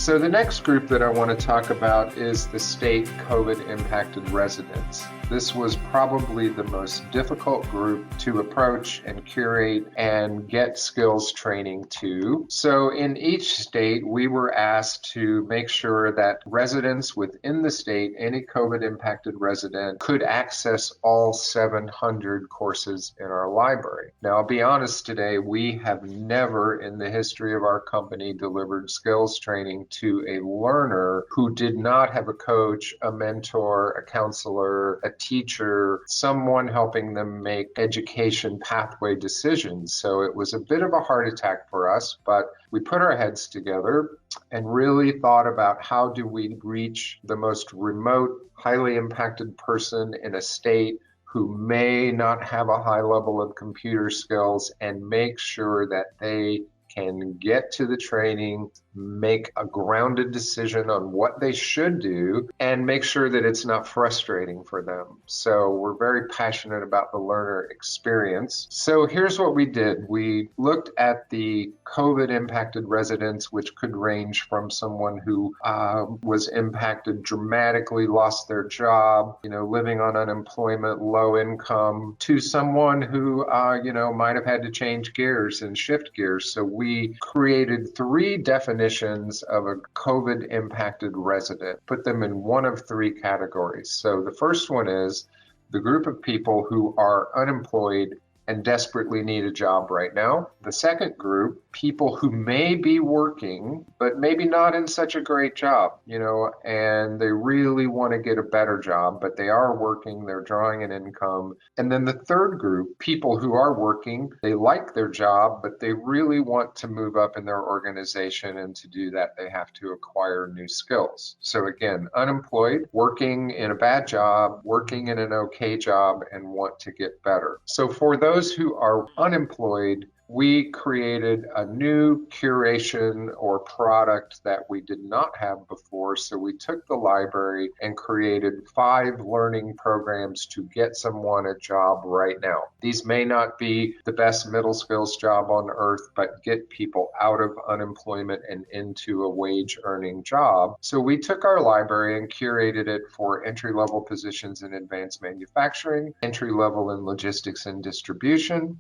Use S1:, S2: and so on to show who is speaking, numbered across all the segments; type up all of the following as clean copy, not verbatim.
S1: So the next group that I want to talk about is the state COVID impacted residents. This was probably the most difficult group to approach and curate and get skills training to. So in each state, we were asked to make sure that residents within the state, any COVID impacted resident, could access all 700 courses in our library. Now, I'll be honest today, we have never in the history of our company delivered skills training to a learner who did not have a coach, a mentor, a counselor, a teacher, someone helping them make education pathway decisions. So it was a bit of a heart attack for us, but we put our heads together and really thought about how do we reach the most remote, highly impacted person in a state who may not have a high level of computer skills and make sure that they can get to the training, make a grounded decision on what they should do, and make sure that it's not frustrating for them. So we're very passionate about the learner experience. So here's what we did. We looked at the COVID impacted residents, which could range from someone who was impacted dramatically, lost their job, living on unemployment, low income, to someone who, might have had to change gears and shift gears. So we created 3 definitions of a COVID impacted resident, put them in one of 3 categories. So the first one is the group of people who are unemployed and desperately need a job right now. The second group, people who may be working, but maybe not in such a great job, and they really want to get a better job, but they are working, they're drawing an income. And then the third group, people who are working, they like their job, but they really want to move up in their organization, and to do that, they have to acquire new skills. So again, unemployed, working in a bad job, working in an okay job, and want to get better. So for those who are unemployed, we created a new curation or product that we did not have before. So we took the library and created 5 learning programs to get someone a job right now. These may not be the best middle skills job on earth, but get people out of unemployment and into a wage earning job. So we took our library and curated it for entry-level positions in advanced manufacturing, entry-level in logistics and distribution,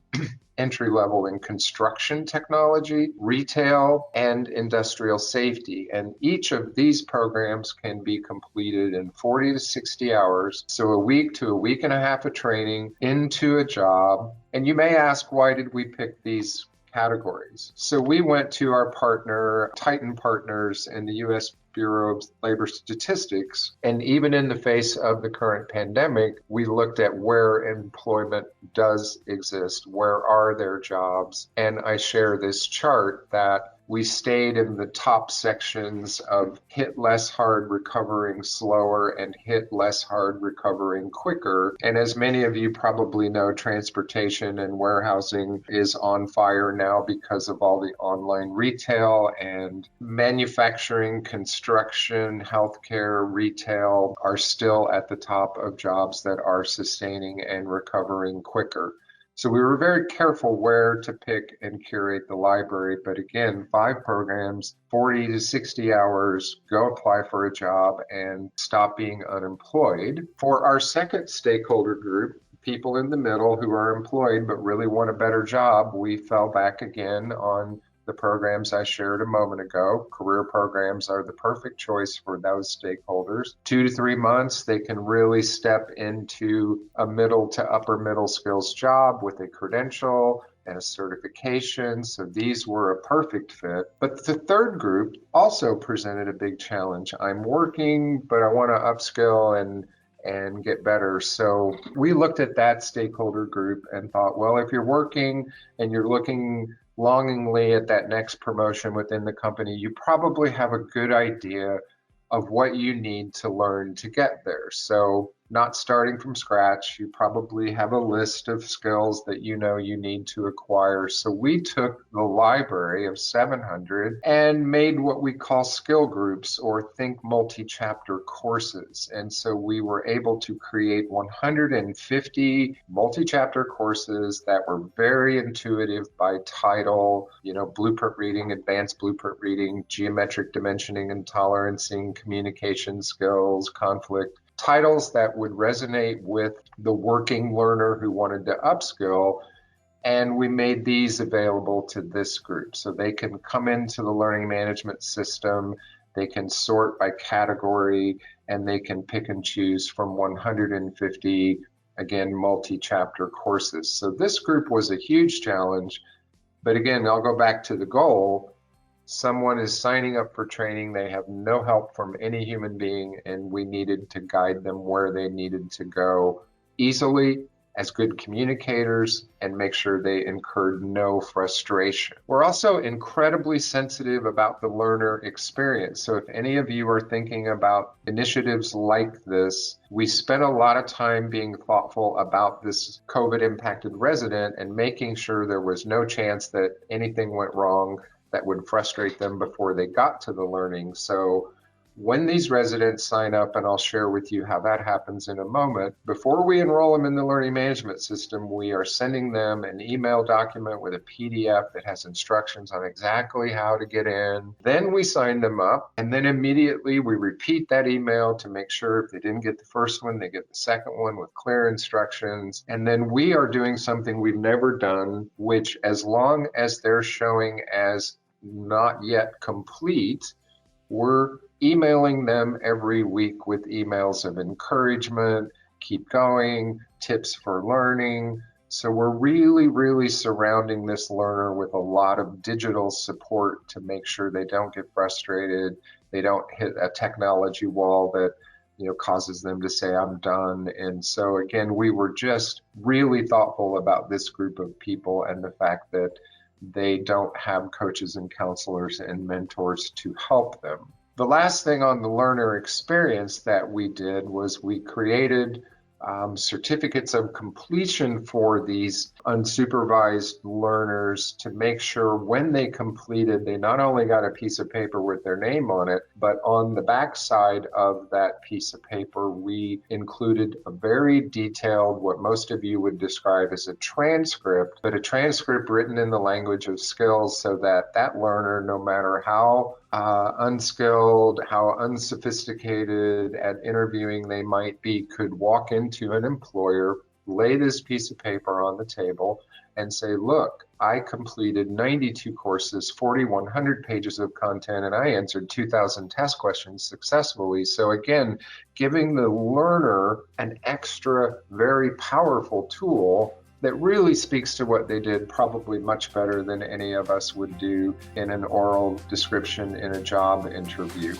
S1: entry-level in construction technology, retail, and industrial safety. And each of these programs can be completed in 40 to 60 hours, so a week to a week and a half of training into a job. And you may ask, why did we pick these categories? So we went to our partner, Titan Partners, and the U.S. Bureau of Labor Statistics, and even in the face of the current pandemic, we looked at where employment does exist, where are there jobs, and I share this chart that we stayed in the top sections of hit less hard, recovering slower, and hit less hard, recovering quicker. And as many of you probably know, transportation and warehousing is on fire now because of all the online retail, and manufacturing, construction, healthcare, retail are still at the top of jobs that are sustaining and recovering quicker. So we were very careful where to pick and curate the library, but again, 5 programs, 40 to 60 hours, go apply for a job and stop being unemployed. For our second stakeholder group, people in the middle who are employed but really want a better job, we fell back again on the programs I shared a moment ago. Career programs are the perfect choice for those stakeholders. 2 to 3 months, they can really step into a middle to upper middle skills job with a credential and a certification. So these were a perfect fit. But the third group also presented a big challenge. I'm working, but I want to upskill and get better. So we looked at that stakeholder group and thought, well, if you're working and you're looking longingly at that next promotion within the company, you probably have a good idea of what you need to learn to get there. So not starting from scratch. You probably have a list of skills that you know you need to acquire. So we took the library of 700 and made what we call skill groups, or think multi-chapter courses. And so we were able to create 150 multi-chapter courses that were very intuitive by title, blueprint reading, advanced blueprint reading, geometric dimensioning and tolerancing, communication skills, conflict. Titles that would resonate with the working learner who wanted to upskill. And we made these available to this group. So they can come into the learning management system, they can sort by category, and they can pick and choose from 150, again, multi-chapter courses. So this group was a huge challenge. But again, I'll go back to the goal. Someone is signing up for training, they have no help from any human being, and we needed to guide them where they needed to go easily as good communicators and make sure they incurred no frustration. We're also incredibly sensitive about the learner experience. So if any of you are thinking about initiatives like this, we spent a lot of time being thoughtful about this COVID impacted resident and making sure there was no chance that anything went wrong that would frustrate them before they got to the learning. So when these residents sign up, and I'll share with you how that happens in a moment, before we enroll them in the learning management system, we are sending them an email document with a PDF that has instructions on exactly how to get in. Then we sign them up, and then immediately we repeat that email to make sure if they didn't get the first one, they get the second one with clear instructions. And then we are doing something we've never done, which as long as they're showing as not yet complete, we're emailing them every week with emails of encouragement, keep going, tips for learning. So we're really surrounding this learner with a lot of digital support to make sure they don't get frustrated, they don't hit a technology wall that causes them to say, I'm done. And so again, we were just really thoughtful about this group of people and the fact that they don't have coaches and counselors and mentors to help them. The last thing on the learner experience that we did was we created certificates of completion for these unsupervised learners to make sure when they completed, they not only got a piece of paper with their name on it, but on the back side of that piece of paper, we included a very detailed, what most of you would describe as a transcript, but a transcript written in the language of skills so that that learner, no matter how unskilled, how unsophisticated at interviewing they might be, could walk into an employer, lay this piece of paper on the table and say, look, I completed 92 courses, 4,100 pages of content, and I answered 2,000 test questions successfully. So again, giving the learner an extra, very powerful tool that really speaks to what they did probably much better than any of us would do in an oral description in a job interview.